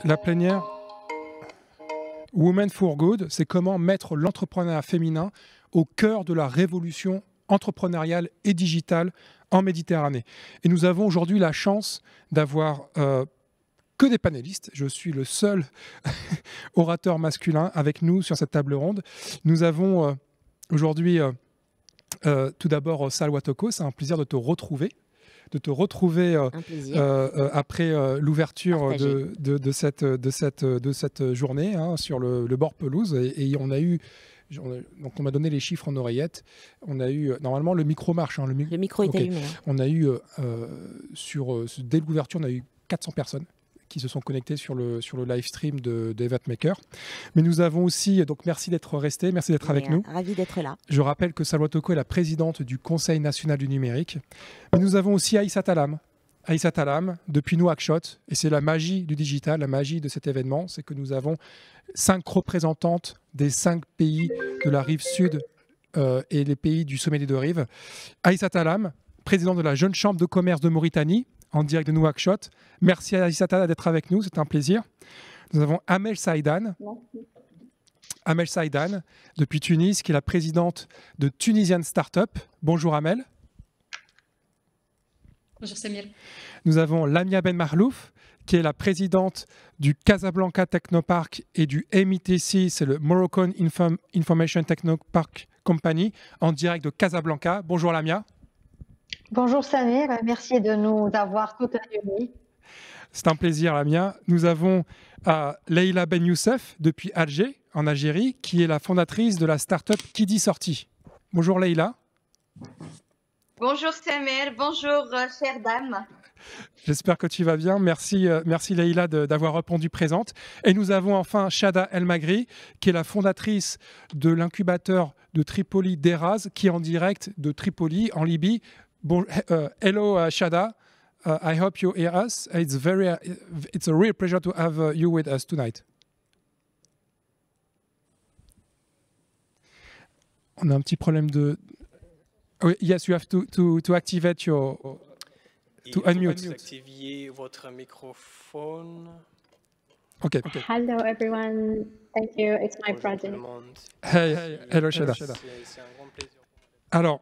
La plénière Women for Good, c'est comment mettre l'entrepreneuriat féminin au cœur de la révolution entrepreneuriale et digitale en Méditerranée. Et nous avons aujourd'hui la chance d'avoir que des panélistes. Je suis le seul orateur masculin avec nous sur cette table ronde. Nous avons aujourd'hui tout d'abord Salwa Toko, c'est un plaisir de te retrouver. Après l'ouverture de cette journée sur le bord pelouse. Et on a eu, donc on m'a donné les chiffres en oreillette. On a eu, normalement le micro marche. Le micro est allumé. On a eu, dès l'ouverture, on a eu 400 personnes qui se sont connectés sur le live stream d'Eventmaker. Mais nous avons aussi, donc merci d'être resté, merci d'être avec nous. Ravi d'être là. Je rappelle que Salwa Toko est la présidente du Conseil national du numérique. Mais nous avons aussi Aïssa Talam. Aïssa Talam, depuis Nouakchott, et c'est la magie du digital, la magie de cet événement, c'est que nous avons 5 représentantes des 5 pays de la rive sud et les pays du sommet des deux rives. Aïssa Talam, présidente de la Jeune Chambre de commerce de Mauritanie, en direct de Nouakchott. Merci à Aïssa Talam d'être avec nous, c'est un plaisir. Nous avons Amel Saïdan. Amel Saïdan, depuis Tunis, qui est la présidente de Tunisian Startup. Bonjour Amel. Bonjour Samir. Nous avons Lamia Ben Marlouf, qui est la présidente du Casablanca Technopark et du MITC, c'est le Moroccan Information Technopark Company, en direct de Casablanca. Bonjour Lamia. Bonjour Samir, merci de nous avoir toutes réunis. C'est un plaisir Lamia. Nous avons Leïla Ben Youssef depuis Alger, en Algérie, qui est la fondatrice de la start-up Kidi Sortie. Bonjour Leïla. Bonjour Samir, bonjour chère dame. J'espère que tu vas bien. Merci Leïla d'avoir répondu présente. Et nous avons enfin Chada El Magri, qui est la fondatrice de l'incubateur de Tripoli d'Eraz, qui est en direct de Tripoli, en Libye. Bon, hello Chada, I hope you hear us. It's a real pleasure to have you with us tonight. On a un petit problème de... Oh, yes, you have to activate your... To unmute. Activer votre microphone. Okay. Hello everyone. Thank you. It's my project. Hey, hello Chada. C'est un grand plaisir. Alors,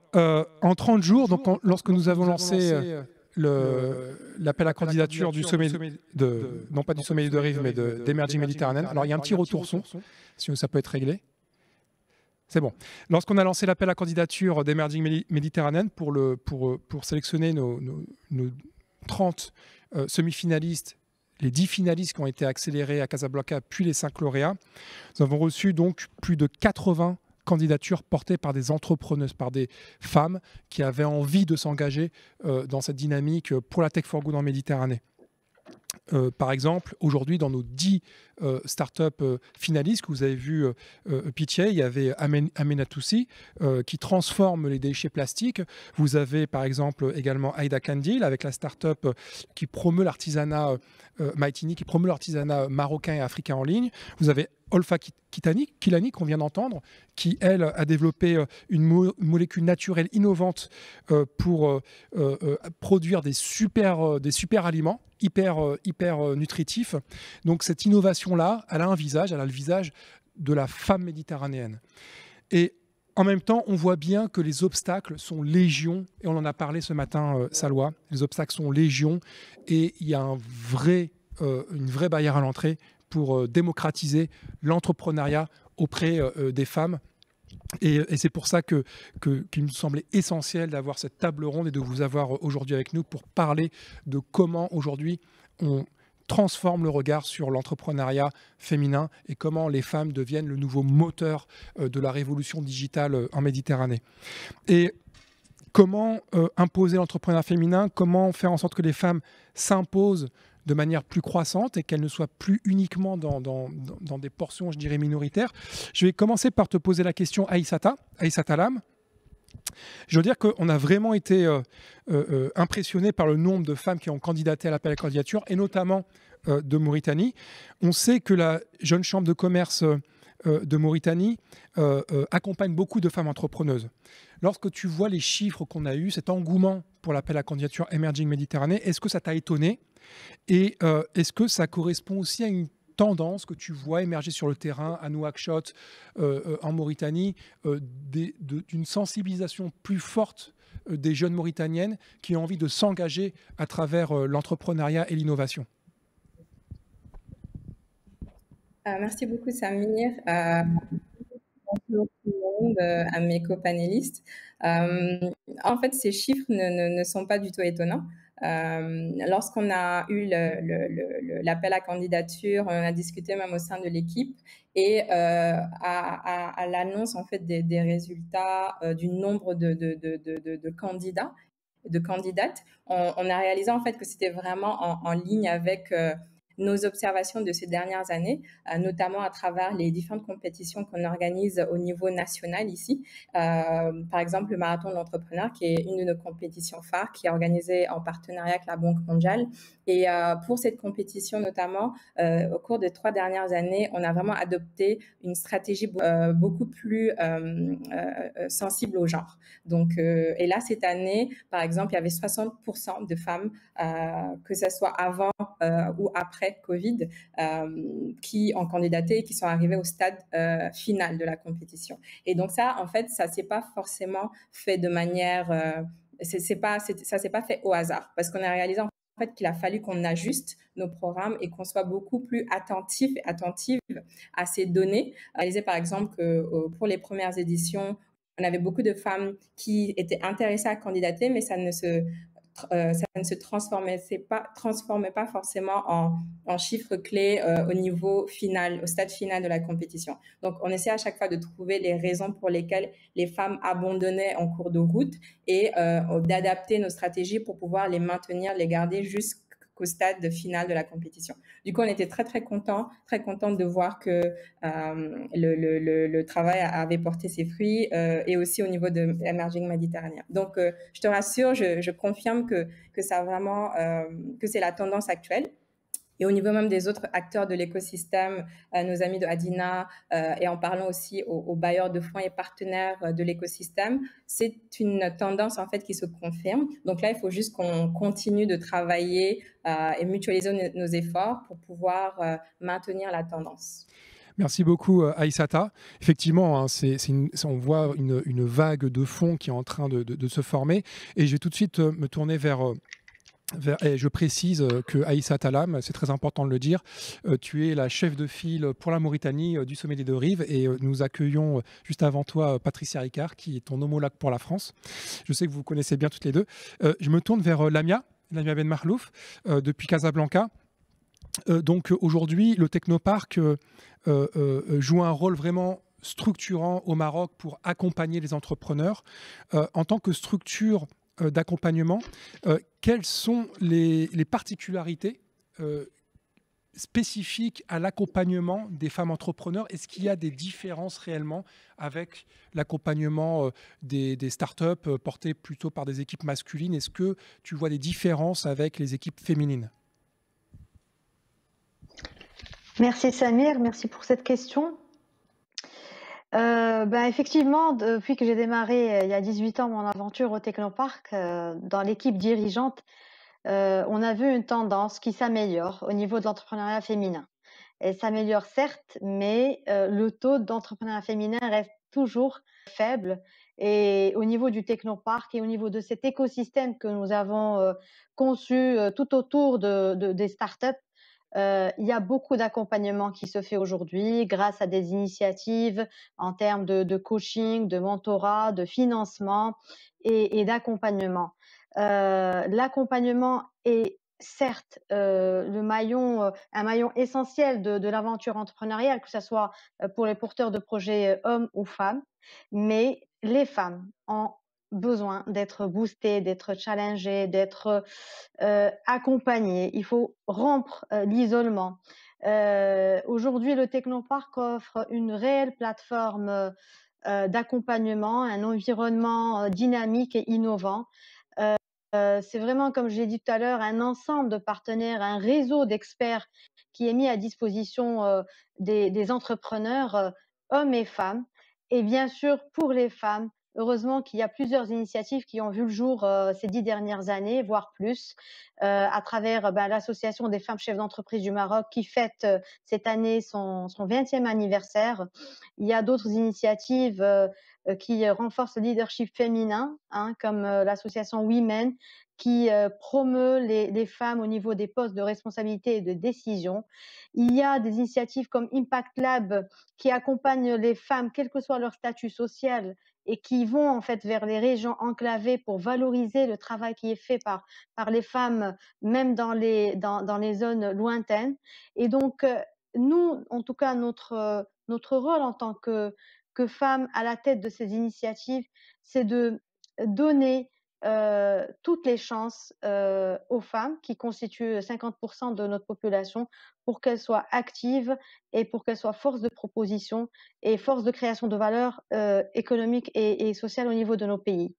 en 30 jours, donc, lorsque nous avons lancé l'appel à candidature du sommet non pas du sommet des deux rives, mais d'Emerging Mediterranean. Alors, il y a un petit retour son, si ça peut être réglé. C'est bon. Lorsqu'on a lancé l'appel à candidature d'Emerging Mediterranean pour sélectionner nos 30 semi-finalistes, les 10 finalistes qui ont été accélérés à Casablanca, puis les 5 lauréats, nous avons reçu donc plus de 80 candidatures portées par des entrepreneuses, par des femmes qui avaient envie de s'engager dans cette dynamique pour la Tech for Good en Méditerranée. Par exemple, aujourd'hui, dans nos 10 startups finalistes que vous avez vu pitcher, il y avait Amenatoussi qui transforme les déchets plastiques. Vous avez par exemple également Aïda Kandil avec la startup qui promeut l'artisanat Maïtini, qui promeut l'artisanat marocain et africain en ligne. Vous avez Olfa Kilani, qu'on vient d'entendre, qui, elle, a développé une molécule naturelle innovante pour produire des super aliments hyper nutritifs. Donc cette innovation-là, elle a le visage de la femme méditerranéenne. Et en même temps, on voit bien que les obstacles sont légion, et on en a parlé ce matin, Salwa, les obstacles sont légion, et il y a une vraie barrière à l'entrée pour démocratiser l'entrepreneuriat auprès des femmes. Et c'est pour ça qu'il me semblait essentiel d'avoir cette table ronde et de vous avoir aujourd'hui avec nous pour parler de comment aujourd'hui on transforme le regard sur l'entrepreneuriat féminin et comment les femmes deviennent le nouveau moteur de la révolution digitale en Méditerranée. Et comment imposer l'entrepreneuriat féminin, comment faire en sorte que les femmes s'imposent de manière plus croissante et qu'elle ne soit plus uniquement dans des portions, je dirais, minoritaires. Je vais commencer par te poser la question, Aïssa Talam. Je veux dire qu'on a vraiment été impressionné par le nombre de femmes qui ont candidaté à l'appel à candidature, et notamment de Mauritanie. On sait que la Jeune Chambre de commerce de Mauritanie accompagne beaucoup de femmes entrepreneuses. lorsque tu vois les chiffres qu'on a eus, cet engouement pour l'appel à candidature Emerging Méditerranée, est-ce que ça t'a étonné? Et est-ce que ça correspond aussi à une tendance que tu vois émerger sur le terrain à Nouakchott, en Mauritanie, d'une sensibilisation plus forte des jeunes Mauritaniennes qui ont envie de s'engager à travers l'entrepreneuriat et l'innovation? Merci beaucoup, Samir. Bonjour tout le monde, à mes copanélistes. En fait, ces chiffres ne sont pas du tout étonnants. Lorsqu'on a eu l'appel à candidature, on a discuté même au sein de l'équipe et à l'annonce en fait des résultats du nombre de candidats, de candidates, on a réalisé en fait que c'était vraiment en ligne avec nos observations de ces dernières années, notamment à travers les différentes compétitions qu'on organise au niveau national ici. Par exemple, le Marathon de l'entrepreneur, qui est une de nos compétitions phares, qui est organisée en partenariat avec la Banque mondiale. Et pour cette compétition notamment, au cours des 3 dernières années, on a vraiment adopté une stratégie beaucoup plus sensible au genre. Donc, et là, cette année, par exemple, il y avait 60% de femmes, que ce soit avant ou après Covid, qui ont candidaté et qui sont arrivés au stade final de la compétition. Et donc ça, en fait, ça s'est pas forcément fait de manière, ça s'est pas fait au hasard, parce qu'on a réalisé en fait qu'il a fallu qu'on ajuste nos programmes et qu'on soit beaucoup plus attentif et attentive à ces données. Réalisé par exemple que pour les premières éditions, on avait beaucoup de femmes qui étaient intéressées à candidater, mais ça ne se transformait pas forcément en chiffres clés au niveau final, au stade final de la compétition. Donc, on essaie à chaque fois de trouver les raisons pour lesquelles les femmes abandonnaient en cours de route et d'adapter nos stratégies pour pouvoir les maintenir, les garder jusqu'au stade final de la compétition. Du coup, on était très contents de voir que le travail avait porté ses fruits et aussi au niveau de Emerging Méditerranée. Donc, je te rassure, je confirme que ça vraiment, que c'est la tendance actuelle. Et au niveau même des autres acteurs de l'écosystème, nos amis de Adina, et en parlant aussi aux bailleurs de fonds et partenaires de l'écosystème, c'est une tendance en fait qui se confirme. Donc là, il faut juste qu'on continue de travailler et mutualiser nos efforts pour pouvoir maintenir la tendance. Merci beaucoup, Aïssata. Effectivement, hein, on voit une vague de fonds qui est en train de se former. Et je vais tout de suite me tourner et je précise que Aïssata Lam, c'est très important de le dire, tu es la chef de file pour la Mauritanie du Sommet des Deux Rives et nous accueillons juste avant toi Patricia Ricard qui est ton homologue pour la France. Je sais que vous connaissez bien toutes les deux. Je me tourne vers Lamia Ben Marlouf depuis Casablanca. Donc aujourd'hui, le Technoparc joue un rôle vraiment structurant au Maroc pour accompagner les entrepreneurs. En tant que structure d'accompagnement, quelles sont les particularités spécifiques à l'accompagnement des femmes entrepreneurs? Est-ce qu'il y a des différences réellement avec l'accompagnement des startups portées plutôt par des équipes masculines? Est-ce que tu vois des différences avec les équipes féminines? Merci Samir, merci pour cette question. Effectivement, depuis que j'ai démarré il y a 18 ans mon aventure au Technoparc, dans l'équipe dirigeante, on a vu une tendance qui s'améliore au niveau de l'entrepreneuriat féminin. Elle s'améliore certes, mais le taux d'entrepreneuriat féminin reste toujours faible. Et au niveau du Technoparc et au niveau de cet écosystème que nous avons conçu tout autour des startups, il y a beaucoup d'accompagnement qui se fait aujourd'hui grâce à des initiatives en termes de coaching, de mentorat, de financement et d'accompagnement. L'accompagnement est certes un maillon essentiel de l'aventure entrepreneuriale, que ce soit pour les porteurs de projets hommes ou femmes, mais les femmes ont besoin d'être boostées, d'être challengées, d'être accompagnées. Il faut rompre l'isolement. Aujourd'hui, le Technoparc offre une réelle plateforme d'accompagnement, un environnement dynamique et innovant. C'est vraiment, comme je l'ai dit tout à l'heure, un ensemble de partenaires, un réseau d'experts qui est mis à disposition des entrepreneurs, hommes et femmes. Et bien sûr, pour les femmes, heureusement qu'il y a plusieurs initiatives qui ont vu le jour ces 10 dernières années, voire plus, à travers l'Association des femmes chefs d'entreprise du Maroc qui fête cette année son 20e anniversaire. Il y a d'autres initiatives qui renforcent le leadership féminin, hein, comme l'association Women, qui promeut les femmes au niveau des postes de responsabilité et de décision. Il y a des initiatives comme Impact Lab qui accompagnent les femmes, quel que soit leur statut social, et qui vont en fait vers les régions enclavées pour valoriser le travail qui est fait par les femmes, même dans les zones lointaines. Et donc, nous, en tout cas, notre rôle en tant que femmes à la tête de ces initiatives, c'est de donner toutes les chances aux femmes qui constituent 50% de notre population pour qu'elles soient actives et pour qu'elles soient force de proposition et force de création de valeur économique et sociale au niveau de nos pays.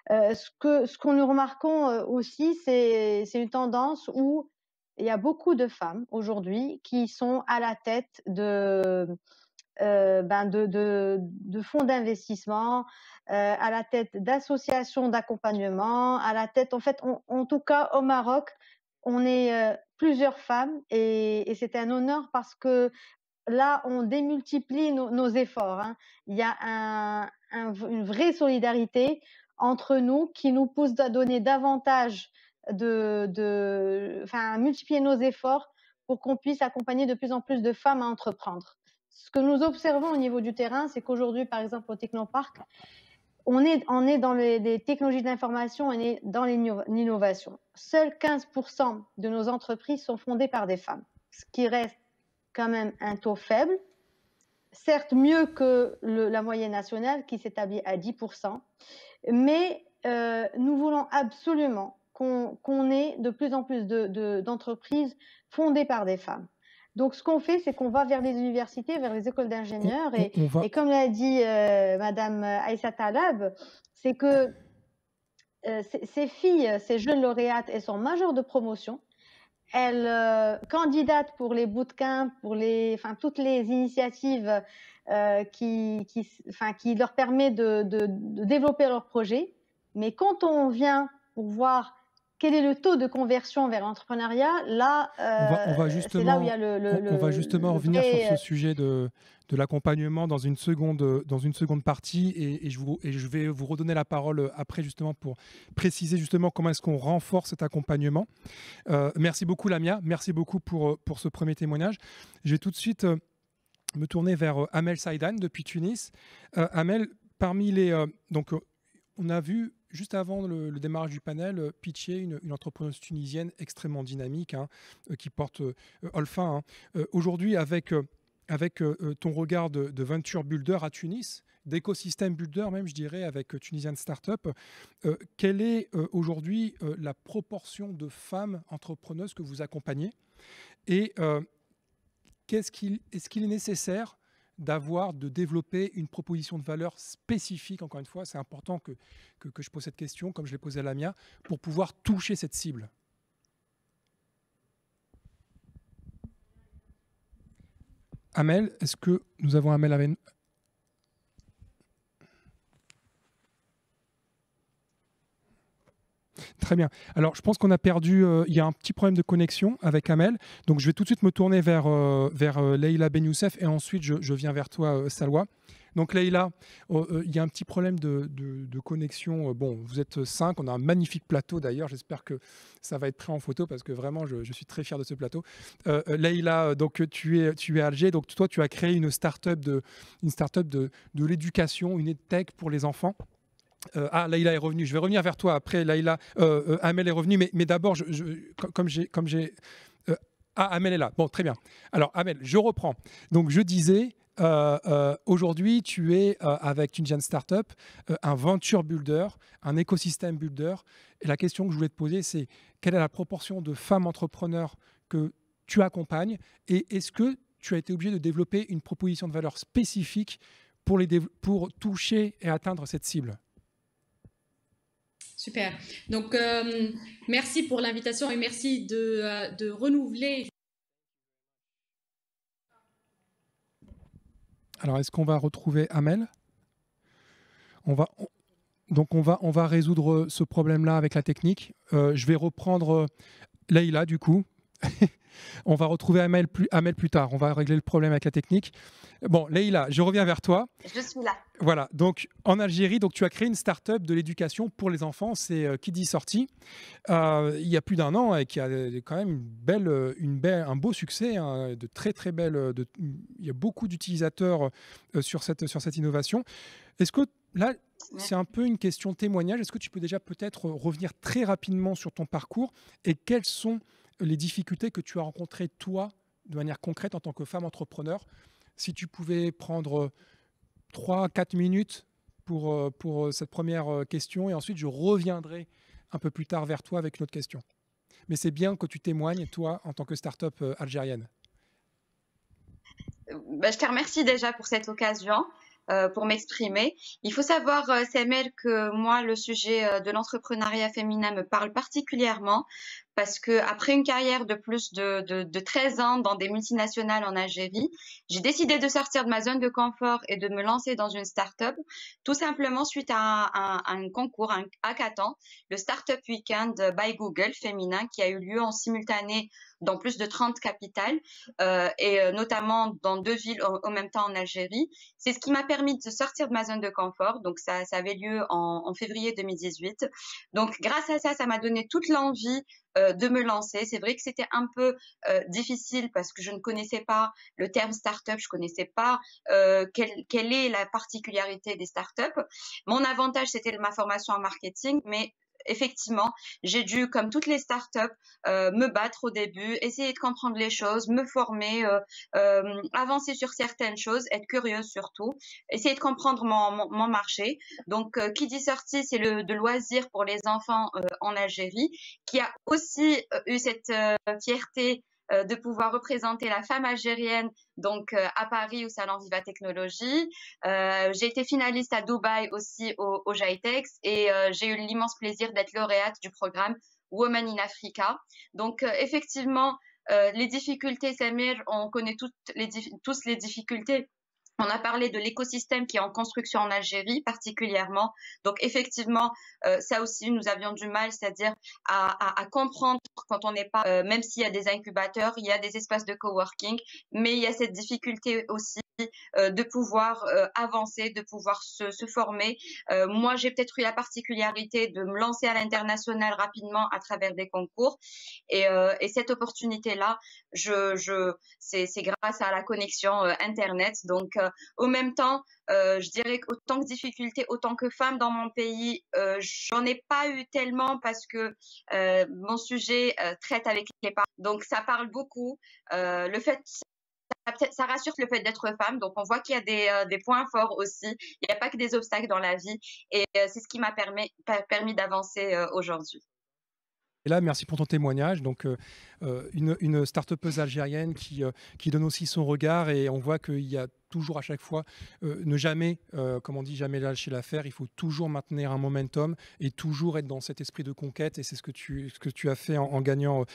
Ce que nous remarquons aussi, c'est une tendance où il y a beaucoup de femmes aujourd'hui qui sont à la tête de fonds d'investissement, à la tête d'associations d'accompagnement, à la tête, en fait, en tout cas au Maroc, on est plusieurs femmes et c'est un honneur parce que là, on démultiplie nos efforts, hein. Il y a une vraie solidarité entre nous qui nous pousse à donner davantage à multiplier nos efforts pour qu'on puisse accompagner de plus en plus de femmes à entreprendre. Ce que nous observons au niveau du terrain, c'est qu'aujourd'hui, par exemple, au Technoparc, on est dans les technologies de l'information, on est dans l'innovation. Seuls 15% de nos entreprises sont fondées par des femmes, ce qui reste quand même un taux faible, certes mieux que la moyenne nationale qui s'établit à 10%, mais nous voulons absolument qu'on ait de plus en plus d'entreprises fondées par des femmes. Donc, ce qu'on fait, c'est qu'on va vers les universités, vers les écoles d'ingénieurs. Et comme l'a dit Madame Aïssa Talab, c'est que ces filles, ces jeunes lauréates, elles sont majeures de promotion. Elles candidatent pour les bootcamps, pour toutes les initiatives qui leur permettent de développer leur projet. Mais quand on vient pour voir quel est le taux de conversion vers l'entrepreneuriat, là, c'est là où il y a on va justement revenir sur ce sujet de l'accompagnement dans une seconde partie et je vais vous redonner la parole après justement pour préciser justement comment est-ce qu'on renforce cet accompagnement. Merci beaucoup Lamia, merci beaucoup pour ce premier témoignage. Je vais tout de suite me tourner vers Amel Saïdan depuis Tunis. Amel, parmi les... on a vu juste avant le démarrage du panel, pitcher une entrepreneuse tunisienne extrêmement dynamique qui porte Olfa. Aujourd'hui, avec ton regard de venture builder à Tunis, d'écosystème builder même, je dirais, avec Tunisian Startup, quelle est aujourd'hui la proportion de femmes entrepreneuses que vous accompagnez et est-ce qu'il est nécessaire de développer une proposition de valeur spécifique, encore une fois, c'est important que je pose cette question, comme je l'ai posée à Lamia, pour pouvoir toucher cette cible. Amel, est-ce que nous avons Amel avec nous? Très bien. Alors, je pense qu'on a perdu... il y a un petit problème de connexion avec Amel. Donc, je vais tout de suite me tourner vers Leïla Ben Youssef et ensuite, je viens vers toi, Salwa. Donc, Leïla, il y a un petit problème de connexion. Bon, vous êtes 5. On a un magnifique plateau, d'ailleurs. J'espère que ça va être pris en photo parce que vraiment, je suis très fier de ce plateau. Leïla, donc, tu es à Alger. Donc, toi, tu as créé une start-up de l'éducation, une EdTech pour les enfants. Leïla est revenue. Je vais revenir vers toi après. Leïla, Amel est revenue, mais d'abord, Amel est là. Bon, très bien. Alors, Amel, je reprends. Donc, je disais, aujourd'hui, tu es avec Tunisian Startup, un venture builder, un écosystème builder. Et la question que je voulais te poser, c'est quelle est la proportion de femmes entrepreneurs que tu accompagnes et est-ce que tu as été obligé de développer une proposition de valeur spécifique pour toucher et atteindre cette cible? Super. Donc, merci pour l'invitation et merci de renouveler. Alors, est-ce qu'on va retrouver Amel? Donc on va résoudre ce problème-là avec la technique. Je vais reprendre Leïla du coup. On va retrouver Amel plus tard. On va régler le problème avec la technique. Bon, Leïla, je reviens vers toi. Je suis là. Voilà, donc en Algérie, donc, tu as créé une start-up de l'éducation pour les enfants, c'est Kiddy Sorti, il y a plus d'1 an et qui a quand même un beau succès, hein, de très très belles. Il y a beaucoup d'utilisateurs sur cette innovation. Est-ce que là, c'est un peu une question témoignage, est-ce que tu peux déjà peut-être revenir très rapidement sur ton parcours et quelles sont les difficultés que tu as rencontrées toi, de manière concrète en tant que femme entrepreneur? Si tu pouvais prendre 3-4 minutes pour cette première question et ensuite je reviendrai un peu plus tard vers toi avec une autre question. Mais c'est bien que tu témoignes, toi, en tant que start-up algérienne. Je te remercie déjà pour cette occasion. Pour m'exprimer. Il faut savoir, Samuel, que moi, le sujet de l'entrepreneuriat féminin me parle particulièrement parce que après une carrière de plus de 13 ans dans des multinationales en Algérie, j'ai décidé de sortir de ma zone de confort et de me lancer dans une start-up, tout simplement suite à un concours, un hackathon, le Startup Weekend by Google féminin qui a eu lieu en simultané dans plus de 30 capitales et notamment dans 2 villes en même temps en Algérie. C'est ce qui m'a permis de sortir de ma zone de confort. Donc, ça avait lieu en février 2018. Donc, grâce à ça, ça m'a donné toute l'envie de me lancer. C'est vrai que c'était un peu difficile parce que je ne connaissais pas le terme start-up, je connaissais pas quelle est la particularité des start-up. Mon avantage, c'était ma formation en marketing, mais effectivement, j'ai dû, comme toutes les startups, me battre au début, essayer de comprendre les choses, me former, avancer sur certaines choses, être curieuse surtout, essayer de comprendre mon marché. Donc, qui dit sortie, c'est de loisir pour les enfants en Algérie, qui a aussi eu cette fierté de pouvoir représenter la femme algérienne donc à Paris au salon Viva Technologie. J'ai été finaliste à Dubaï aussi au GITEX et j'ai eu l'immense plaisir d'être lauréate du programme Women in Africa. Donc effectivement, les difficultés, Samir, on connaît tous les difficultés. On a parlé de l'écosystème qui est en construction en Algérie particulièrement. Donc effectivement, ça aussi, nous avions du mal, c'est-à-dire à comprendre quand on n'est pas, même s'il y a des incubateurs, il y a des espaces de coworking, mais il y a cette difficulté aussi de pouvoir avancer, de pouvoir se former. Moi, j'ai peut-être eu la particularité de me lancer à l'international rapidement à travers des concours. Et cette opportunité-là, c'est grâce à la connexion Internet. Donc, au même temps, je dirais qu'autant que difficulté, autant que femme dans mon pays, j'en ai pas eu tellement parce que mon sujet traite avec les parents. Donc, ça parle beaucoup. Le fait ça rassure le fait d'être femme, donc on voit qu'il y a des points forts aussi. Il n'y a pas que des obstacles dans la vie, et c'est ce qui m'a permis d'avancer aujourd'hui. Et là, merci pour ton témoignage. Donc, une start-upeuse algérienne qui donne aussi son regard, et on voit qu'il y a toujours à chaque fois ne jamais, comme on dit, jamais lâcher l'affaire. Il faut toujours maintenir un momentum et toujours être dans cet esprit de conquête, et c'est ce que tu as fait en gagnant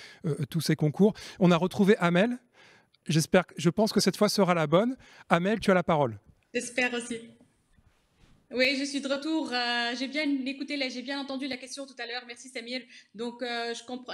tous ces concours. On a retrouvé Amel. Je pense que cette fois sera la bonne. Amel, tu as la parole. J'espère aussi. Oui, je suis de retour. J'ai bien écouté, j'ai bien entendu la question tout à l'heure. Merci Samir. Donc, je comprends.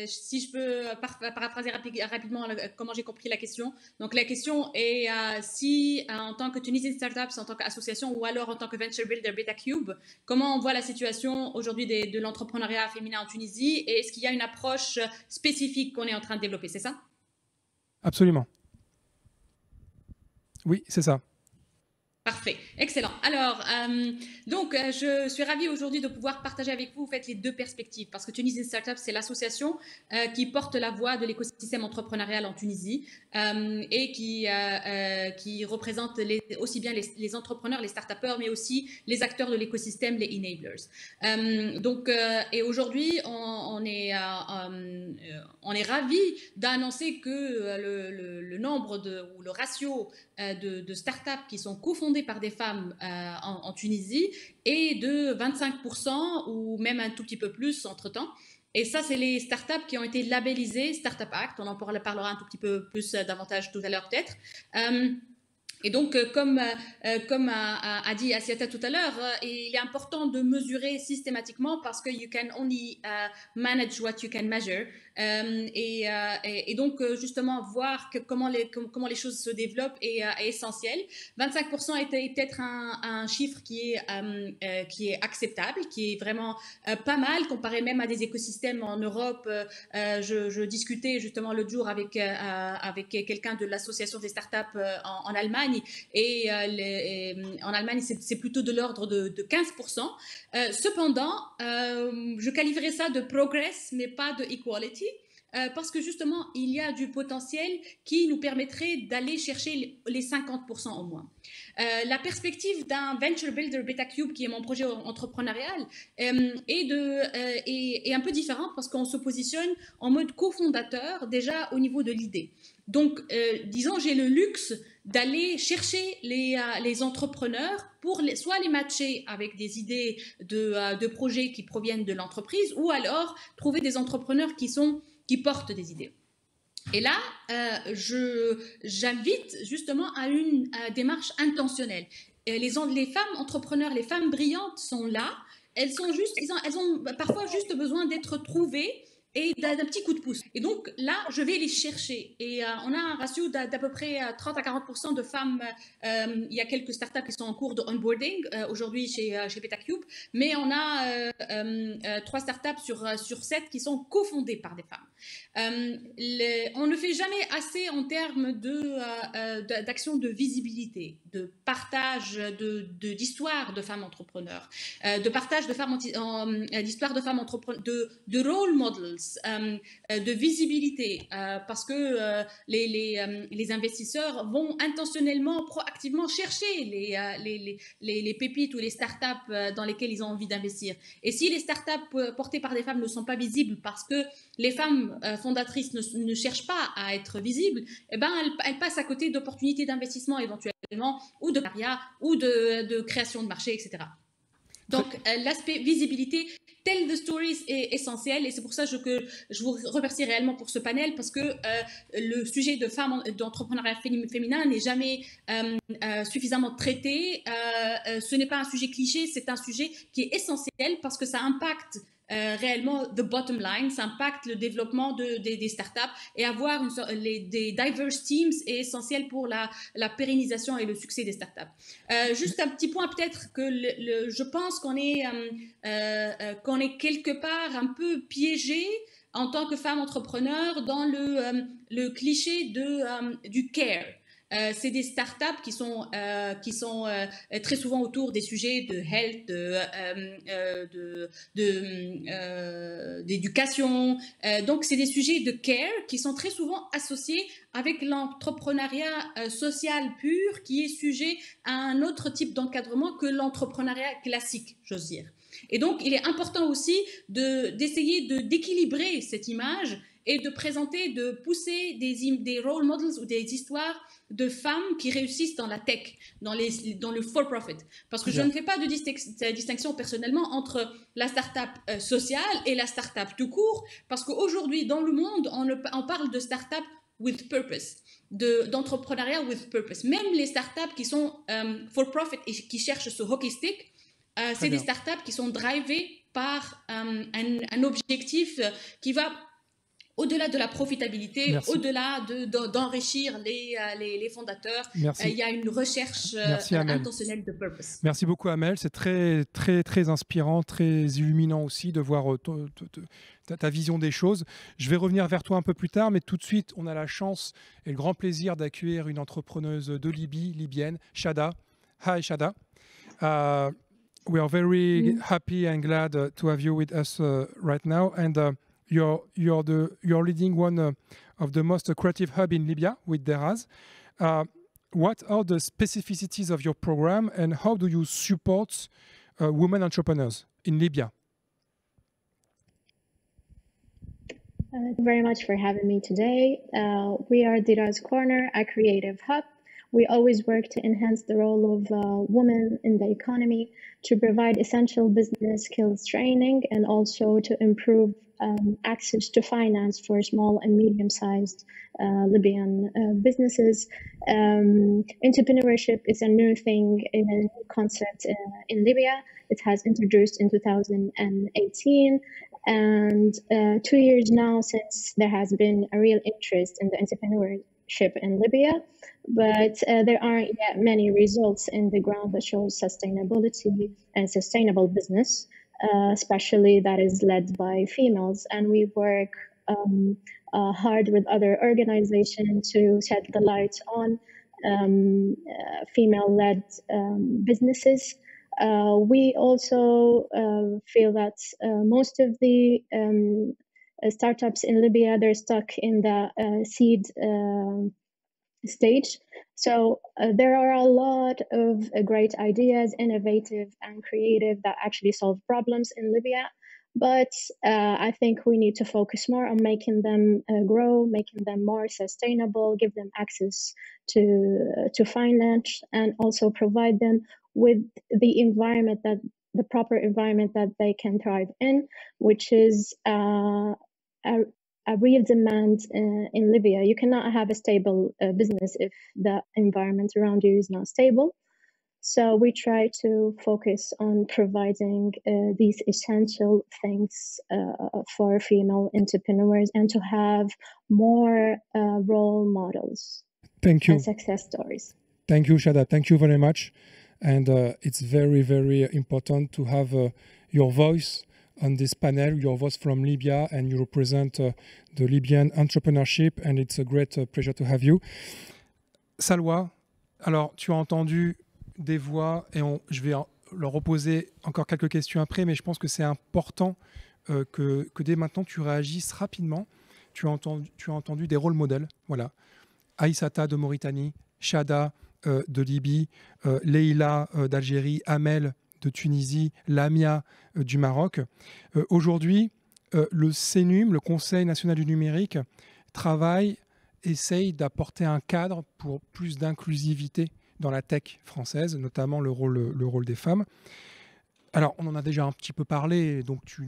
Si je peux paraphraser rapidement comment j'ai compris la question. Donc, la question est si, en tant que Tunisian Startups, en tant qu'association, ou alors en tant que Venture Builder BetaCube, comment on voit la situation aujourd'hui de l'entrepreneuriat féminin en Tunisie, et est-ce qu'il y a une approche spécifique qu'on est en train de développer? C'est ça? Absolument. Oui, c'est ça. Parfait, excellent. Alors, je suis ravie aujourd'hui de pouvoir partager avec vous, en fait, les deux perspectives, parce que Tunisian Startups, c'est l'association qui porte la voix de l'écosystème entrepreneurial en Tunisie et qui représente aussi bien les entrepreneurs, les start-upers, mais aussi les acteurs de l'écosystème, les enablers. Et aujourd'hui, on est ravis d'annoncer que le nombre ou le ratio de startups qui sont cofondées par des femmes en Tunisie est de 25% ou même un tout petit peu plus entre-temps. Et ça, c'est les startups qui ont été labellisées Startup Act. On en parlera un tout petit peu plus davantage tout à l'heure peut-être. Et donc, comme a dit Assiata tout à l'heure, il est important de mesurer systématiquement parce que you can only manage what you can measure. Et donc, justement, voir comment les choses se développent est essentiel. 25% est peut-être un chiffre qui est acceptable, qui est vraiment pas mal, comparé même à des écosystèmes en Europe. Je discutais justement l'autre jour avec quelqu'un de l'association des startups en Allemagne. Et en Allemagne, c'est plutôt de l'ordre de 15%. Cependant, je qualifierais ça de progress, mais pas de equality. Parce que justement, il y a du potentiel qui nous permettrait d'aller chercher les 50% au moins. La perspective d'un Venture Builder BetaCube, qui est mon projet entrepreneurial, est un peu différente parce qu'on se positionne en mode cofondateur déjà au niveau de l'idée. Donc, disons, j'ai le luxe d'aller chercher les entrepreneurs pour soit les matcher avec des idées de projets qui proviennent de l'entreprise ou alors trouver des entrepreneurs qui portent des idées. Et là, j'invite justement à une démarche intentionnelle. Les femmes entrepreneurs, les femmes brillantes sont là. Elles ont parfois juste besoin d'être trouvées et d'un petit coup de pouce. Et donc là, je vais les chercher. Et on a un ratio d'à peu près 30 à 40% de femmes. Il y a quelques startups qui sont en cours de onboarding aujourd'hui chez BetaCube, mais on a 3 startups sur 7 qui sont cofondées par des femmes. On ne fait jamais assez en termes d'action de visibilité, de partage d'histoires de femmes entrepreneurs, de partage d'histoires de femmes entrepreneurs, de role models, de visibilité, parce que les investisseurs vont intentionnellement, proactivement chercher les pépites ou les startups dans lesquelles ils ont envie d'investir. Et si les startups portées par des femmes ne sont pas visibles parce que les femmes fondatrices ne cherchent pas à être visibles, eh ben elles passent à côté d'opportunités d'investissement éventuellement, ou de partenariat, ou de création de marché, etc. Donc, l'aspect visibilité, tell the stories est essentiel et c'est pour ça que je vous remercie réellement pour ce panel parce que le sujet d'entrepreneuriat féminin n'est jamais suffisamment traité. Ce n'est pas un sujet cliché, c'est un sujet qui est essentiel parce que ça impacte réellement the bottom line, ça impacte le développement des startups et avoir des diverse teams est essentiel pour la pérennisation et le succès des startups. Juste un petit point peut-être que je pense qu'on est quelque part un peu piégé en tant que femme entrepreneur dans le cliché du care. C'est des startups qui sont très souvent autour des sujets de health, d'éducation. Donc, c'est des sujets de care qui sont très souvent associés avec l'entrepreneuriat social pur qui est sujet à un autre type d'encadrement que l'entrepreneuriat classique, j'ose dire. Et donc, il est important aussi d'essayer d'équilibrer cette image et de présenter, de pousser des role models ou des histoires de femmes qui réussissent dans la tech, dans le for-profit. Parce que je ne fais pas de distinction personnellement entre la start-up sociale et la start-up tout court, parce qu'aujourd'hui, dans le monde, on parle de start-up with purpose, d'entrepreneuriat with purpose. Même les start-up qui sont for-profit et qui cherchent ce hockey stick, c'est des start-up qui sont drivées par un objectif qui va au-delà de la profitabilité, au-delà d'enrichir les fondateurs. Il y a une recherche intentionnelle de purpose. Merci beaucoup, Amel. C'est très, très, très inspirant, très illuminant aussi de voir ta vision des choses. Je vais revenir vers toi un peu plus tard, mais tout de suite, on a la chance et le grand plaisir d'accueillir une entrepreneuse de Libye, libyenne, Shada. Hi, Shada. We are very happy and glad to have you with us right now. And you're leading one of the most creative hub in Libya with Deraz. What are the specificities of your program and how do you support women entrepreneurs in Libya? Thank you very much for having me today. We are Deraz Corner, a creative hub. We always work to enhance the role of women in the economy, to provide essential business skills training, and also to improve access to finance for small and medium-sized Libyan businesses. Entrepreneurship is a new thing, a new concept in Libya. It has introduced in 2018, and 2 years now since there has been a real interest in the entrepreneurship in Libya, but there aren't yet many results in the ground that shows sustainability and sustainable business, especially that is led by females. And we work hard with other organizations to shed the light on female-led businesses. We also feel that most of the startups in Libya, they're stuck in the seed stage. So there are a lot of great ideas, innovative and creative, that actually solve problems in Libya. But I think we need to focus more on making them grow, making them more sustainable, give them access to finance, and also provide them with the environment the proper environment that they can thrive in, which is a real demand in Libya. You cannot have a stable business if the environment around you is not stable. So we try to focus on providing these essential things for female entrepreneurs, and to have more role models. Thank you. And success stories. Thank you, Shada. Thank you very much. And it's very, very important to have your voice on this panel, your voice from Libya, and you represent the Libyan entrepreneurship, and it's a great pleasure to have you. Salwa, alors tu as entendu des voix, et je vais leur reposer encore quelques questions après, mais je pense que c'est important que dès maintenant tu réagisses rapidement. Tu as entendu des rôles modèles, voilà. Aïssata de Mauritanie, Shada de Libye, Leïla d'Algérie, Amel de Tunisie, Lamia du Maroc. Aujourd'hui, le CNUM, le Conseil national du numérique, essaye d'apporter un cadre pour plus d'inclusivité dans la tech française, notamment le rôle des femmes. Alors, on en a déjà un petit peu parlé, donc tu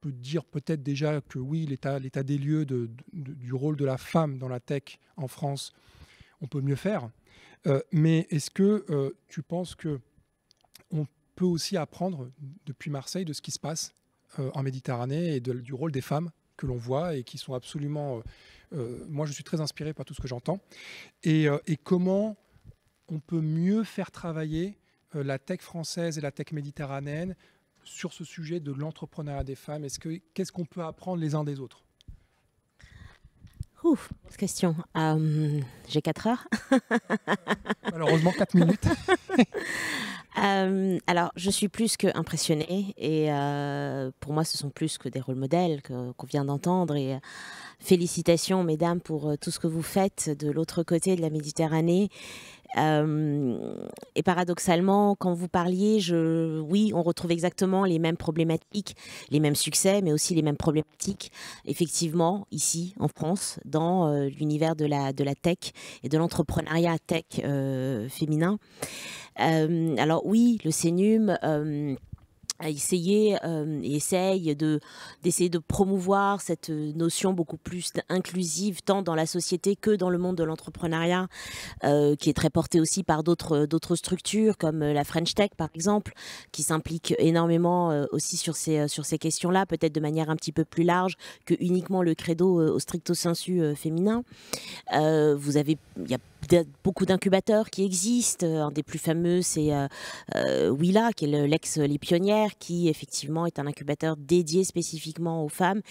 peux dire peut-être déjà que oui, l'état des lieux du rôle de la femme dans la tech en France, on peut mieux faire. Mais est-ce que tu penses qu'on peut aussi apprendre depuis Marseille de ce qui se passe en Méditerranée et du rôle des femmes que l'on voit et qui sont absolument... moi, je suis très inspiré par tout ce que j'entends. Et comment on peut mieux faire travailler la tech française et la tech méditerranéenne sur ce sujet de l'entrepreneuriat des femmes? Qu'est-ce qu'on peut apprendre les uns des autres? Ouf, question. J'ai 4 heures. Malheureusement, 4 minutes. Alors, je suis plus qu'impressionnée, et pour moi, ce sont plus que des rôles modèles qu'on vient d'entendre. Et félicitations, mesdames, pour tout ce que vous faites de l'autre côté de la Méditerranée. Et paradoxalement, quand vous parliez, oui, on retrouve exactement les mêmes problématiques, les mêmes succès, mais aussi les mêmes problématiques, effectivement, ici, en France, dans l'univers de la tech et de l'entrepreneuriat tech féminin. Alors oui, le CNUM a essayé et essaye d'essayer de promouvoir cette notion beaucoup plus inclusive, tant dans la société que dans le monde de l'entrepreneuriat, qui est très porté aussi par d'autres structures comme la French Tech par exemple, qui s'implique énormément aussi sur ces questions-là, peut-être de manière un petit peu plus large que uniquement le credo au stricto sensu féminin. Il y a beaucoup d'incubateurs qui existent. Un des plus fameux, c'est Willa, qui est l'ex-Les Pionnières, qui effectivement est un incubateur dédié spécifiquement aux femmes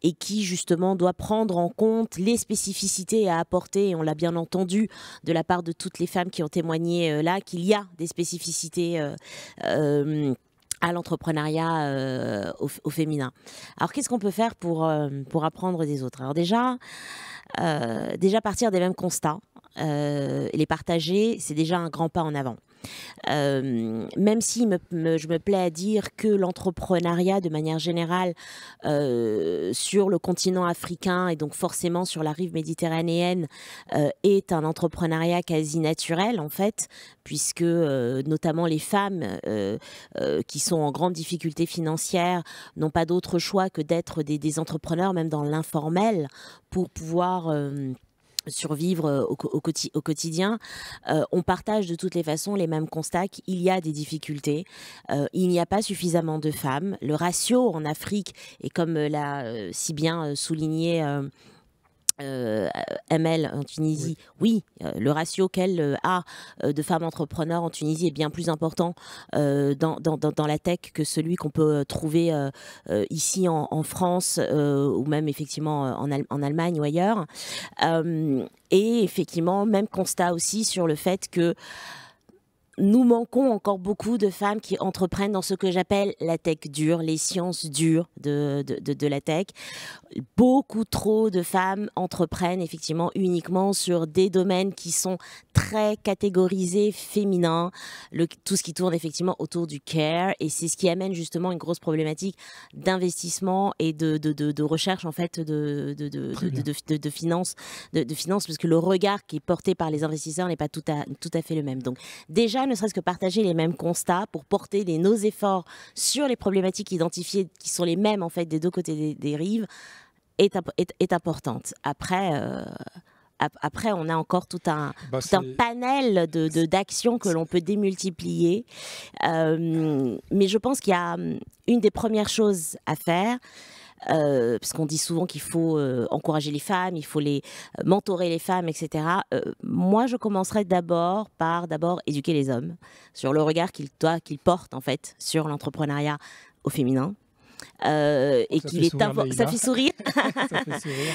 et qui justement doit prendre en compte les spécificités à apporter. Et on l'a bien entendu de la part de toutes les femmes qui ont témoigné là, qu'il y a des spécificités à l'entrepreneuriat au féminin. Alors qu'est-ce qu'on peut faire pour apprendre des autres? Alors déjà partir des mêmes constats et les partager, c'est déjà un grand pas en avant. Même si je me plais à dire que l'entrepreneuriat, de manière générale, sur le continent africain et donc forcément sur la rive méditerranéenne, est un entrepreneuriat quasi naturel, en fait, puisque notamment les femmes qui sont en grande difficulté financière n'ont pas d'autre choix que d'être des entrepreneurs, même dans l'informel, pour pouvoir survivre au quotidien. On partage de toutes les façons les mêmes constats qu'il y a des difficultés. Il n'y a pas suffisamment de femmes. Le ratio en Afrique, et comme l'a si bien souligné ML en Tunisie, oui, le ratio qu'elle a de femmes entrepreneurs en Tunisie est bien plus important dans la tech que celui qu'on peut trouver ici en France ou même effectivement en Allemagne ou ailleurs. Et effectivement, même constat aussi sur le fait que nous manquons encore beaucoup de femmes qui entreprennent dans ce que j'appelle la tech dure, les sciences dures de la tech. Beaucoup trop de femmes entreprennent effectivement uniquement sur des domaines qui sont très catégorisés féminins, tout ce qui tourne effectivement autour du care, et c'est ce qui amène justement une grosse problématique d'investissement et de recherche en fait de finances, parce que le regard qui est porté par les investisseurs n'est pas tout à fait le même. Donc déjà, ne serait-ce que partager les mêmes constats pour porter nos efforts sur les problématiques identifiées qui sont les mêmes en fait des deux côtés des rives est importante. Après, on a encore tout un panel d'actions que l'on peut démultiplier. Mais je pense qu'il y a une des premières choses à faire, parce qu'on dit souvent qu'il faut encourager les femmes, il faut mentorer les femmes, etc. Moi, je commencerai d'abord par éduquer les hommes sur le regard qu'ils portent en fait sur l'entrepreneuriat au féminin. Et qu'il est important. Ça fait sourire. Ça fait sourire.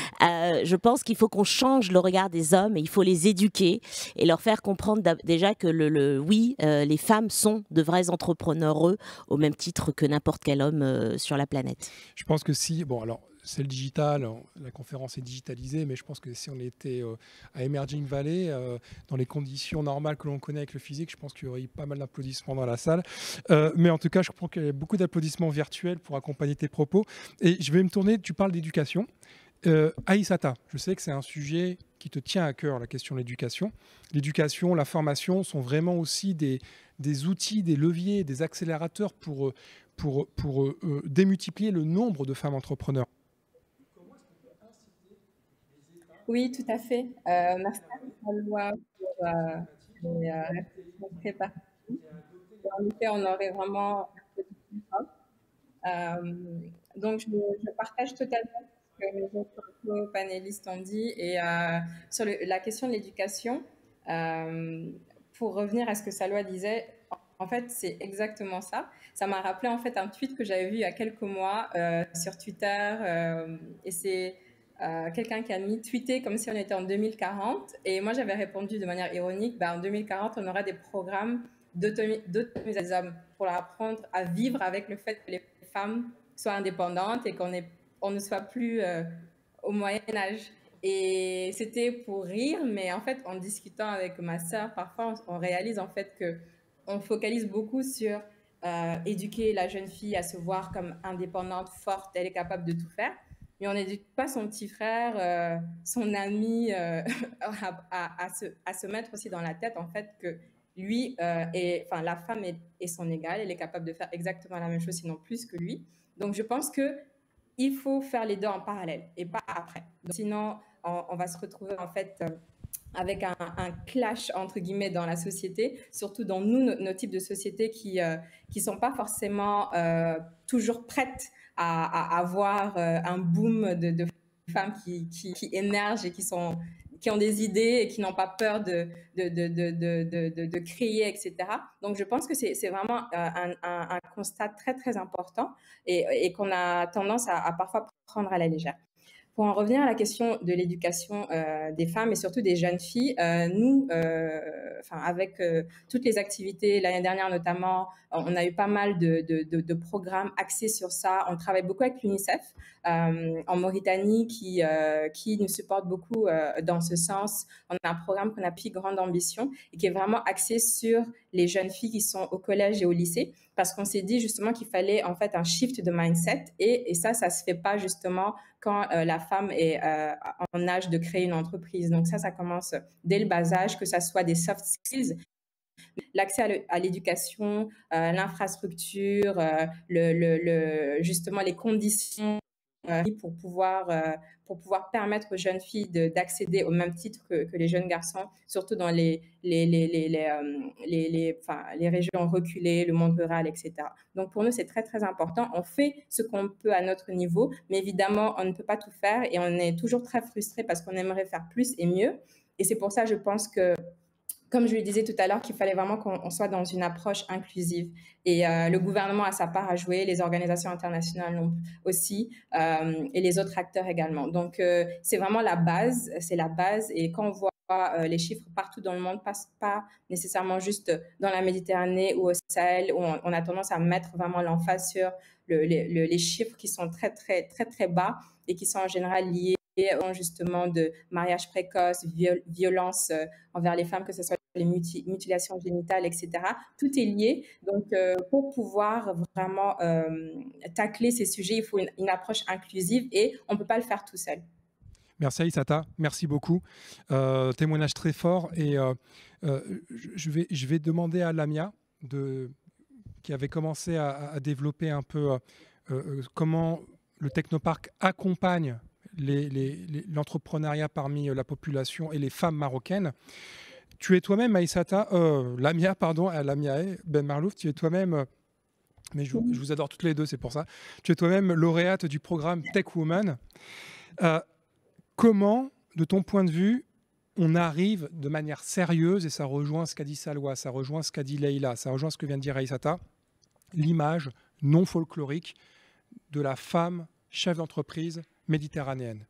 Je pense qu'il faut qu'on change le regard des hommes et il faut les éduquer et leur faire comprendre déjà que les femmes sont de vrais entrepreneurs au même titre que n'importe quel homme sur la planète. Je pense que c'est le digital, la conférence est digitalisée, mais je pense que si on était à Emerging Valley, dans les conditions normales que l'on connaît avec le physique, je pense qu'il y aurait eu pas mal d'applaudissements dans la salle. Mais en tout cas, je comprends qu'il y a beaucoup d'applaudissements virtuels pour accompagner tes propos. Et je vais me tourner, tu parles d'éducation. Aïssata, je sais que c'est un sujet qui te tient à cœur, la question de l'éducation. L'éducation, la formation sont vraiment aussi des outils, des leviers, des accélérateurs pour démultiplier le nombre de femmes entrepreneurs. Oui, tout à fait. Merci à Loi pour les réflexions très particulières. En effet, on aurait vraiment un peu de temps. Donc, je partage totalement ce que mes autres panélistes ont dit. Et sur la question de l'éducation, pour revenir à ce que Salwa disait, en fait, c'est exactement ça. Ça m'a rappelé en fait un tweet que j'avais vu il y a quelques mois sur Twitter. Et c'est quelqu'un qui a tweeté comme si on était en 2040. Et moi, j'avais répondu de manière ironique, en 2040, on aura des programmes d'autonomisation des hommes pour leur apprendre à vivre avec le fait que les femmes soient indépendantes et qu'on ne soit plus au Moyen-Âge. Et c'était pour rire, mais en fait, en discutant avec ma sœur, parfois, on réalise en fait qu'on focalise beaucoup sur éduquer la jeune fille à se voir comme indépendante, forte, elle est capable de tout faire. Mais on n'éduque pas son petit frère, son ami, à se mettre aussi dans la tête, en fait, que lui, la femme est son égale, elle est capable de faire exactement la même chose, sinon plus que lui. Donc, je pense qu'il faut faire les deux en parallèle et pas après. Donc, sinon, on va se retrouver, en fait, avec un clash, entre guillemets, dans la société, surtout dans nos types de sociétés qui sont pas forcément toujours prêtes à avoir un boom de femmes qui émergent et qui ont des idées et qui n'ont pas peur de créer, etc. Donc, je pense que c'est vraiment un constat très, très important et qu'on a tendance à parfois prendre à la légère. Pour en revenir à la question de l'éducation des femmes et surtout des jeunes filles, nous, avec toutes les activités, l'année dernière notamment, on a eu pas mal de programmes axés sur ça. On travaille beaucoup avec l'UNICEF en Mauritanie qui nous supporte beaucoup dans ce sens. On a un programme qu'on appelle Grande Ambition et qui est vraiment axé sur les jeunes filles qui sont au collège et au lycée, parce qu'on s'est dit justement qu'il fallait en fait un shift de mindset et ça se fait pas justement quand la femme est en âge de créer une entreprise. Donc ça commence dès le bas âge, que ça soit des soft skills, l'accès à l'éducation, l'infrastructure, justement les conditions pour pouvoir permettre aux jeunes filles d'accéder au même titre que les jeunes garçons, surtout dans les régions reculées, le monde rural, etc. Donc pour nous, c'est très, très important. On fait ce qu'on peut à notre niveau, mais évidemment, on ne peut pas tout faire et on est toujours très frustré parce qu'on aimerait faire plus et mieux. Et c'est pour ça, je pense que, comme je le disais tout à l'heure, qu'il fallait vraiment qu'on soit dans une approche inclusive. Et le gouvernement a sa part à jouer, les organisations internationales aussi, et les autres acteurs également. Donc, c'est vraiment la base, c'est la base. Et quand on voit les chiffres partout dans le monde, pas nécessairement juste dans la Méditerranée ou au Sahel, où on a tendance à mettre vraiment l'emphase sur les chiffres qui sont très, très, très, très bas et qui sont en général liés justement de mariage précoce, violence envers les femmes, que ce soit les mutilations génitales, etc. Tout est lié. Donc, pour pouvoir vraiment tacler ces sujets, il faut une approche inclusive et on ne peut pas le faire tout seul. Merci Aïssata, merci beaucoup. Témoignage très fort. Et je vais demander à Lamia, qui avait commencé à développer un peu comment le Technoparc accompagne l'entrepreneuriat parmi la population et les femmes marocaines. Tu es toi-même, Aïssata, Lamia, Ben Marlouf, tu es toi-même, mais je vous adore toutes les deux, c'est pour ça, tu es toi-même lauréate du programme Tech Woman. Comment, de ton point de vue, on arrive de manière sérieuse, et ça rejoint ce qu'a dit Salwa, ça rejoint ce qu'a dit Leïla, ça rejoint ce que vient de dire Aïssata, l'image non folklorique de la femme chef d'entreprise méditerranéenne.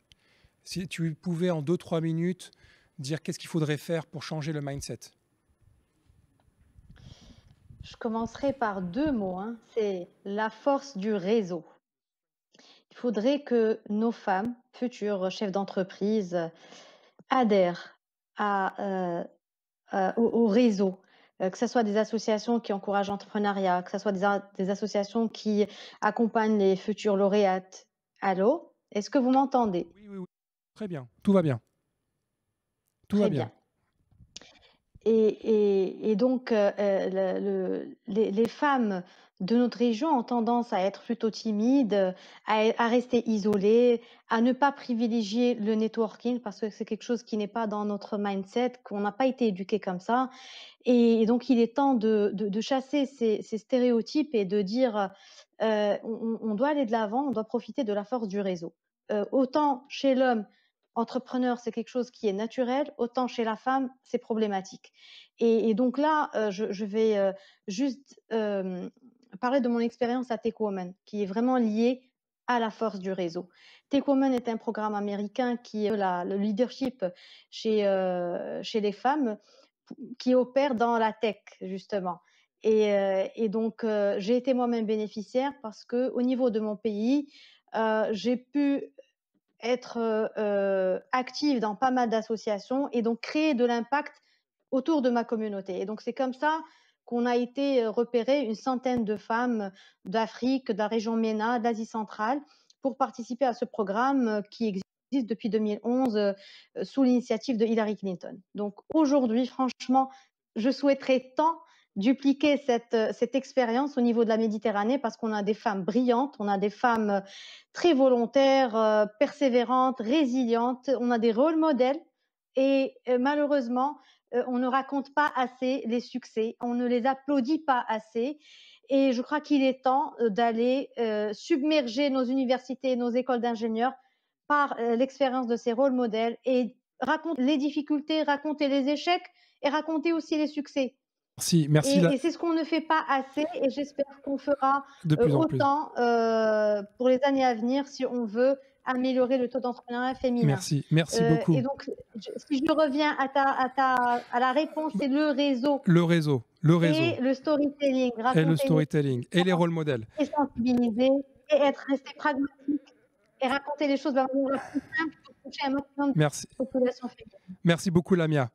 Si tu pouvais en 2-3 minutes dire qu'est-ce qu'il faudrait faire pour changer le mindset. Je commencerai par 2 mots, c'est la force du réseau. Il faudrait que nos femmes, futures chefs d'entreprise, adhèrent au réseau, que ce soit des associations qui encouragent l'entrepreneuriat, que ce soit des associations qui accompagnent les futurs lauréates. Allô? Est-ce que vous m'entendez? Oui. Très bien. Tout va bien. Tout va bien. Et donc, les femmes de notre région ont tendance à être plutôt timides, à rester isolées, à ne pas privilégier le networking parce que c'est quelque chose qui n'est pas dans notre mindset, qu'on n'a pas été éduqué comme ça. Et donc, il est temps de chasser ces stéréotypes et de dire on doit aller de l'avant, on doit profiter de la force du réseau. Autant chez l'homme, entrepreneur, c'est quelque chose qui est naturel, autant chez la femme, c'est problématique. Et donc là, je vais juste parler de mon expérience à Tech Woman, qui est vraiment liée à la force du réseau. Tech Woman est un programme américain qui est le leadership chez les femmes qui opèrent dans la tech, justement. Et donc, j'ai été moi-même bénéficiaire parce qu'au niveau de mon pays, j'ai pu être active dans pas mal d'associations et donc créer de l'impact autour de ma communauté. Et donc, c'est comme ça qu'on a été repérer une centaine de femmes d'Afrique, de la région MENA, d'Asie centrale, pour participer à ce programme qui existe depuis 2011 sous l'initiative de Hillary Clinton. Donc aujourd'hui, franchement, je souhaiterais tant dupliquer cette expérience au niveau de la Méditerranée parce qu'on a des femmes brillantes, on a des femmes très volontaires, persévérantes, résilientes, on a des rôles modèles et malheureusement, on ne raconte pas assez les succès, on ne les applaudit pas assez. Et je crois qu'il est temps d'aller submerger nos universités, nos écoles d'ingénieurs par l'expérience de ces rôles modèles et raconter les difficultés, raconter les échecs et raconter aussi les succès. Merci. Et c'est ce qu'on ne fait pas assez et j'espère qu'on fera de plus en autant pour les années à venir si on veut améliorer le taux d'entrepreneuriat féminin. Merci beaucoup. Et donc, si je reviens à la réponse, c'est le réseau. Le réseau. Et le storytelling. Et les rôles modèles. Et sensibiliser, et rester pragmatique, et raconter les choses de manière plus simple pour toucher un maximum de population féminine. Merci beaucoup, Lamia.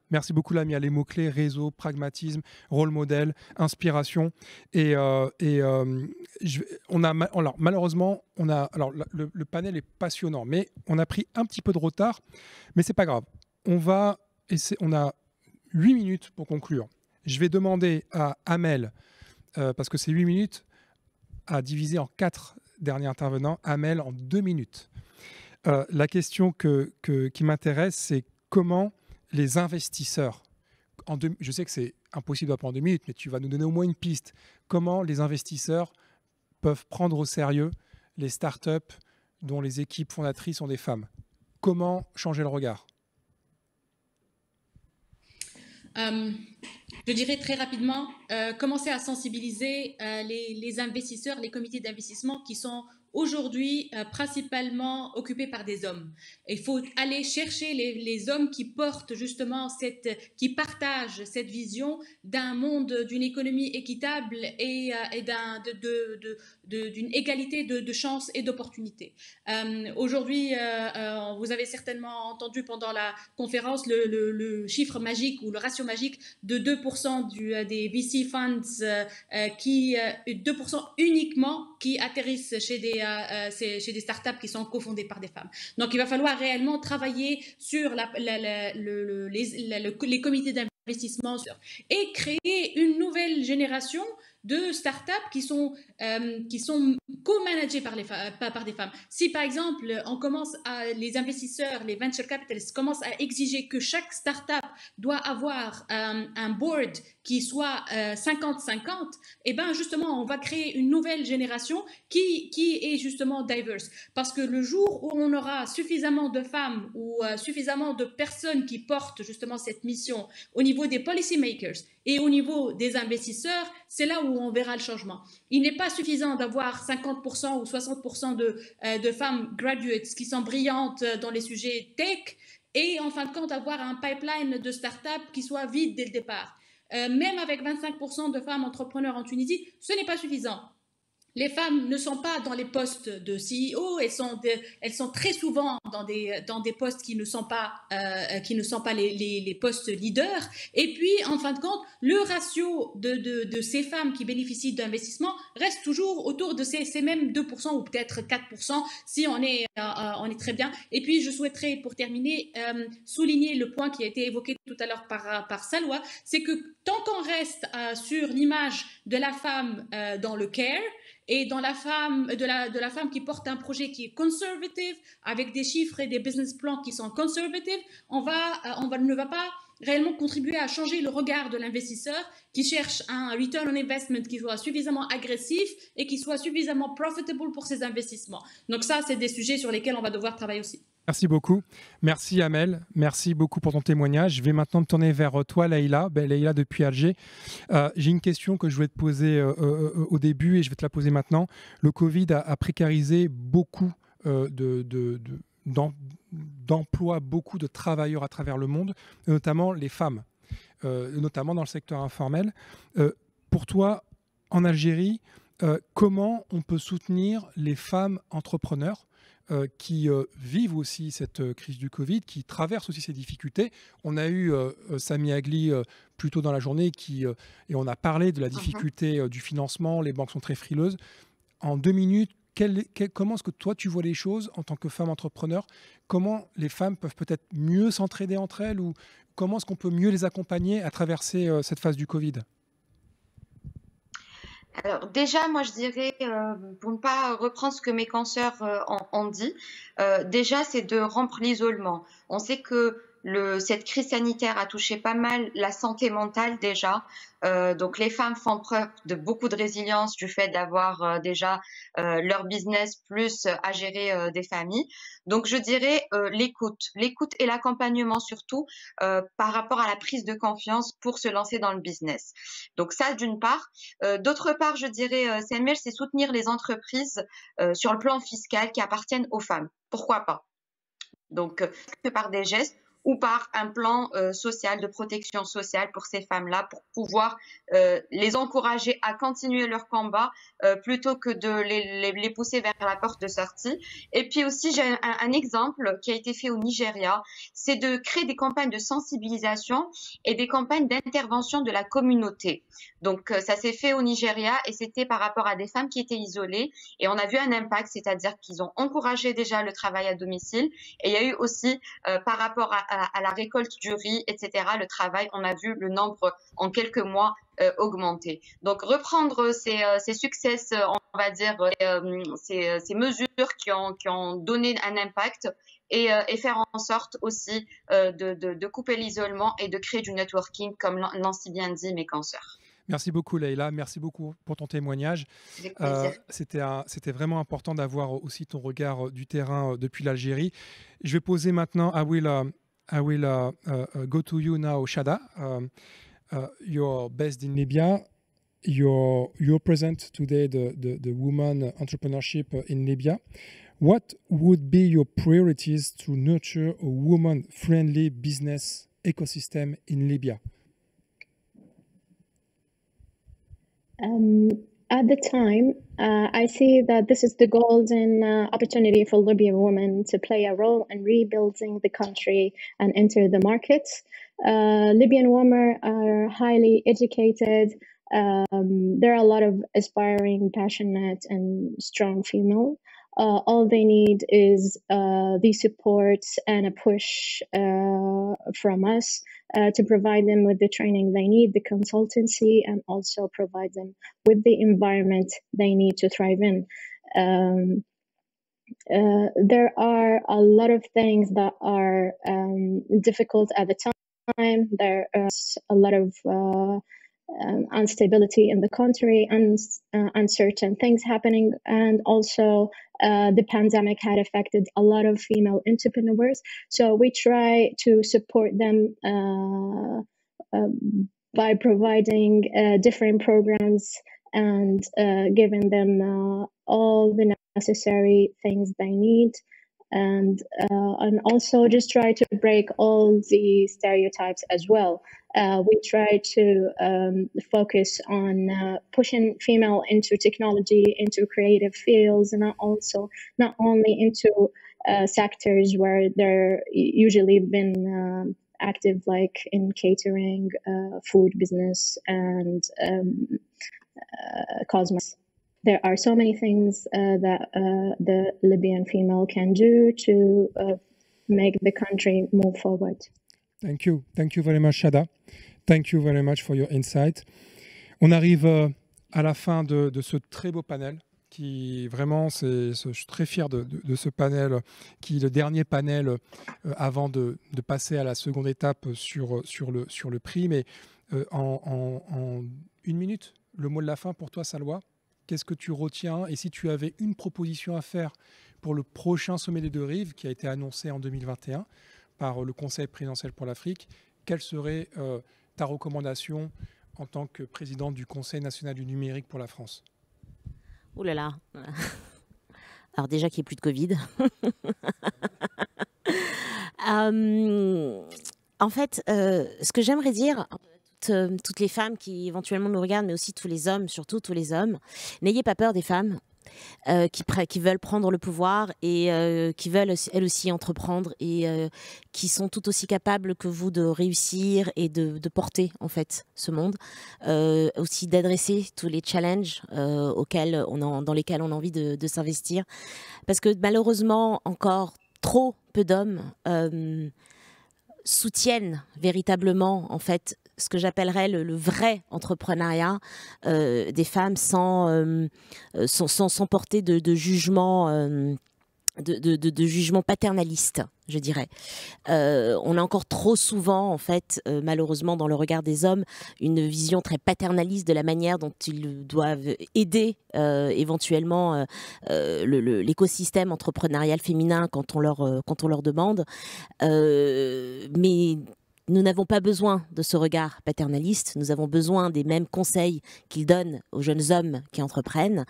Les mots-clés, réseau, pragmatisme, rôle modèle, inspiration. Malheureusement, le panel est passionnant, mais on a pris un petit peu de retard, mais c'est pas grave. On a 8 minutes pour conclure. Je vais demander à Amel, parce que c'est 8 minutes, à diviser en 4 derniers intervenants. Amel en 2 minutes. La question qui m'intéresse, c'est comment les investisseurs, je sais que c'est impossible de prendre 2 minutes, mais tu vas nous donner au moins une piste. Comment les investisseurs peuvent prendre au sérieux les startups dont les équipes fondatrices sont des femmes? Comment changer le regard? Je dirais très rapidement, commencer à sensibiliser les investisseurs, les comités d'investissement qui sont aujourd'hui principalement occupés par des hommes. Il faut aller chercher les hommes qui portent justement qui partagent cette vision d'un monde, d'une économie équitable et d'une égalité de chances et d'opportunités. Aujourd'hui, vous avez certainement entendu pendant la conférence le chiffre magique ou le ratio magique de 2% des VC funds 2% uniquement qui atterrissent chez des startups qui sont cofondées par des femmes. Donc, il va falloir réellement travailler sur les comités d'investissement et créer une nouvelle génération de startups qui sont co-managées par des femmes. Si par exemple, les investisseurs, les venture capitalists commencent à exiger que chaque startup doit avoir un board qui soit 50-50, et ben justement, on va créer une nouvelle génération qui est justement diverse. Parce que le jour où on aura suffisamment de femmes ou suffisamment de personnes qui portent justement cette mission au niveau des policy makers et au niveau des investisseurs, c'est là où on verra le changement. Il n'est pas suffisant d'avoir 50% ou 60% de femmes graduates qui sont brillantes dans les sujets tech et en fin de compte avoir un pipeline de start-up qui soit vide dès le départ. Même avec 25% de femmes entrepreneurs en Tunisie, ce n'est pas suffisant. Les femmes ne sont pas dans les postes de CEO, elles sont très souvent dans des postes qui ne sont pas les postes leaders. Et puis, en fin de compte, le ratio de ces femmes qui bénéficient d'investissement reste toujours autour de ces mêmes 2% ou peut-être 4% si on est très bien. Et puis, je souhaiterais, pour terminer, souligner le point qui a été évoqué tout à l'heure par Salwa, c'est que tant qu'on reste sur l'image de la femme dans le care, et dans de la femme qui porte un projet qui est conservative, avec des chiffres et des business plans qui sont conservatifs, on ne va pas réellement contribuer à changer le regard de l'investisseur qui cherche un return on investment qui soit suffisamment agressif et qui soit suffisamment profitable pour ses investissements. Donc ça, c'est des sujets sur lesquels on va devoir travailler aussi. Merci beaucoup. Merci Amel. Merci beaucoup pour ton témoignage. Je vais maintenant me tourner vers toi, Leïla. Leïla depuis Alger. J'ai une question que je voulais te poser au début et je vais te la poser maintenant. Le Covid a précarisé beaucoup d'emplois, beaucoup de travailleurs à travers le monde, notamment les femmes, notamment dans le secteur informel. Pour toi, en Algérie, comment on peut soutenir les femmes entrepreneurs qui vivent aussi cette crise du Covid, qui traversent aussi ces difficultés? On a eu Sami Agli plus tôt dans la journée et on a parlé de la difficulté du financement, les banques sont très frileuses. En 2 minutes, comment est-ce que toi tu vois les choses en tant que femme entrepreneur? Comment les femmes peuvent peut-être mieux s'entraider entre elles ou comment est-ce qu'on peut mieux les accompagner à traverser cette phase du Covid? Alors déjà, moi je dirais, pour ne pas reprendre ce que mes consoeurs ont dit, déjà c'est de rompre l'isolement. On sait que cette crise sanitaire a touché pas mal la santé mentale déjà. Donc les femmes font preuve de beaucoup de résilience du fait d'avoir déjà leur business plus à gérer des familles. Donc je dirais l'écoute et l'accompagnement surtout par rapport à la prise de confiance pour se lancer dans le business. Donc ça d'une part. D'autre part, je dirais, Samuel, c'est soutenir les entreprises sur le plan fiscal qui appartiennent aux femmes. Pourquoi pas? Donc par des gestes ou par un plan social, de protection sociale pour ces femmes-là, pour pouvoir les encourager à continuer leur combat plutôt que de les pousser vers la porte de sortie. Et puis aussi, j'ai un exemple qui a été fait au Nigeria, c'est de créer des campagnes de sensibilisation et des campagnes d'intervention de la communauté. Donc ça s'est fait au Nigeria et c'était par rapport à des femmes qui étaient isolées et on a vu un impact, c'est-à-dire qu'ils ont encouragé déjà le travail à domicile et il y a eu aussi par rapport à la récolte du riz, etc., le travail, on a vu le nombre en quelques mois augmenter. Donc reprendre ces succès, on va dire, ces mesures qui ont donné un impact et faire en sorte aussi de couper l'isolement et de créer du networking, comme Nancy bien dit, mes consoeurs. Merci beaucoup Leïla, merci beaucoup pour ton témoignage. C'était vraiment important d'avoir aussi ton regard du terrain depuis l'Algérie. Je vais poser maintenant, I will go to you now, Shada. You're based in Libya. You're present today the woman entrepreneurship in Libya. What would be your priorities to nurture a woman-friendly business ecosystem in Libya? At the time, I see that this is the golden opportunity for Libyan women to play a role in rebuilding the country and enter the markets. Libyan women are highly educated. There are a lot of aspiring, passionate, and strong female. All they need is the support and a push from us to provide them with the training they need, the consultancy, and also provide them with the environment they need to thrive in. There are a lot of things that are difficult at the time. There is a lot of instability in the country and uncertain things happening, and also the pandemic had affected a lot of female entrepreneurs. So we try to support them by providing different programs and giving them all the necessary things they need. And also just try to break all the stereotypes as well. We try to focus on pushing female into technology, into creative fields, and not only into sectors where they're usually been active, like in catering, food business, and cosmetics. There are so many things that the Libyan female can do to make the country move forward. Thank you. Thank you very much, Shada. Thank you very much for your insight. On arrive à la fin de ce très beau panel qui vraiment, je suis très fier de ce panel qui est le dernier panel avant de passer à la seconde étape sur le prix. Mais en une minute, le mot de la fin pour toi, Salwa. Qu'est-ce que tu retiens? Et si tu avais une proposition à faire pour le prochain sommet des deux rives qui a été annoncé en 2021 par le Conseil présidentiel pour l'Afrique, quelle serait ta recommandation en tant que présidente du Conseil national du numérique pour la France? Ouh là là. Alors déjà qu'il n'y ait plus de Covid. En fait, ce que j'aimerais dire... toutes les femmes qui éventuellement nous regardent, mais aussi tous les hommes, surtout tous les hommes, n'ayez pas peur des femmes qui veulent prendre le pouvoir et qui veulent elles aussi entreprendre et qui sont tout aussi capables que vous de réussir et de porter en fait ce monde, aussi d'adresser tous les challenges dans lesquels on a envie de s'investir, parce que malheureusement encore trop peu d'hommes soutiennent véritablement en fait ce que j'appellerais le vrai entrepreneuriat des femmes sans porter de jugement de jugement paternaliste, je dirais. On a encore trop souvent, en fait, malheureusement, dans le regard des hommes, une vision très paternaliste de la manière dont ils doivent aider éventuellement l'écosystème entrepreneurial féminin quand on leur demande. Mais nous n'avons pas besoin de ce regard paternaliste, nous avons besoin des mêmes conseils qu'ils donnent aux jeunes hommes qui entreprennent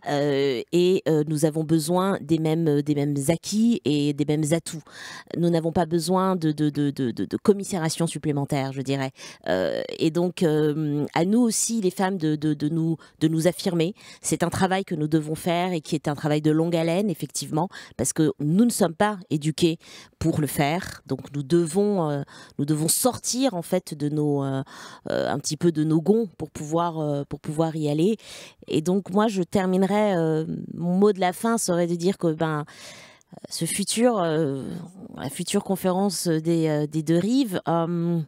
et nous avons besoin des mêmes acquis et des mêmes atouts. Nous n'avons pas besoin de commisération supplémentaire, je dirais. Et donc, à nous aussi, les femmes, de nous affirmer. C'est un travail que nous devons faire et qui est un travail de longue haleine, effectivement, parce que nous ne sommes pas éduqués pour le faire. Donc, nous devons sortir en fait de un petit peu de nos gonds pour pouvoir y aller. Et donc moi je terminerai, mon mot de la fin serait de dire que ce futur, la future conférence des deux rives, qu'on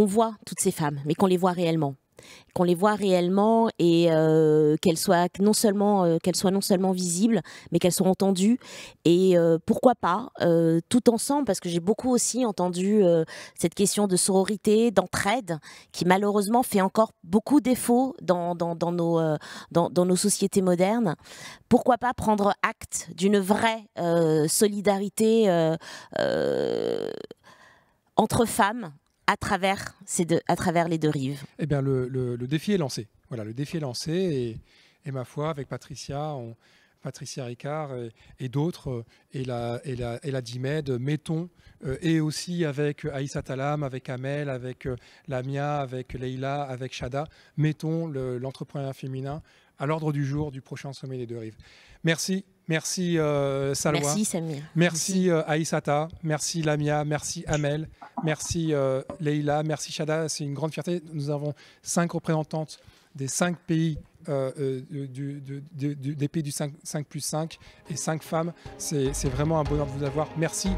voit toutes ces femmes, mais qu'on les voit réellement. Et qu'elles soient non seulement visibles, mais qu'elles soient entendues. Et pourquoi pas, tout ensemble, parce que j'ai beaucoup aussi entendu cette question de sororité, d'entraide, qui malheureusement fait encore beaucoup défaut dans nos sociétés modernes. Pourquoi pas prendre acte d'une vraie solidarité entre femmes, à travers les deux rives. Eh bien, le défi est lancé. Voilà, le défi est lancé et ma foi, avec Patricia Ricard et d'autres, et la DIMED, mettons, et aussi avec Aïssa Talam, avec Amel, avec Lamia, avec Leïla, avec Shada, mettons l'entrepreneuriat féminin à l'ordre du jour du prochain sommet des deux rives. Merci Salwa. Merci Samir. Merci Aïssata, merci Lamia, merci Amel, merci Leïla, merci Shada. C'est une grande fierté. Nous avons 5 représentantes des 5 pays des pays du 5+5 et 5 femmes. C'est vraiment un bonheur de vous avoir. Merci.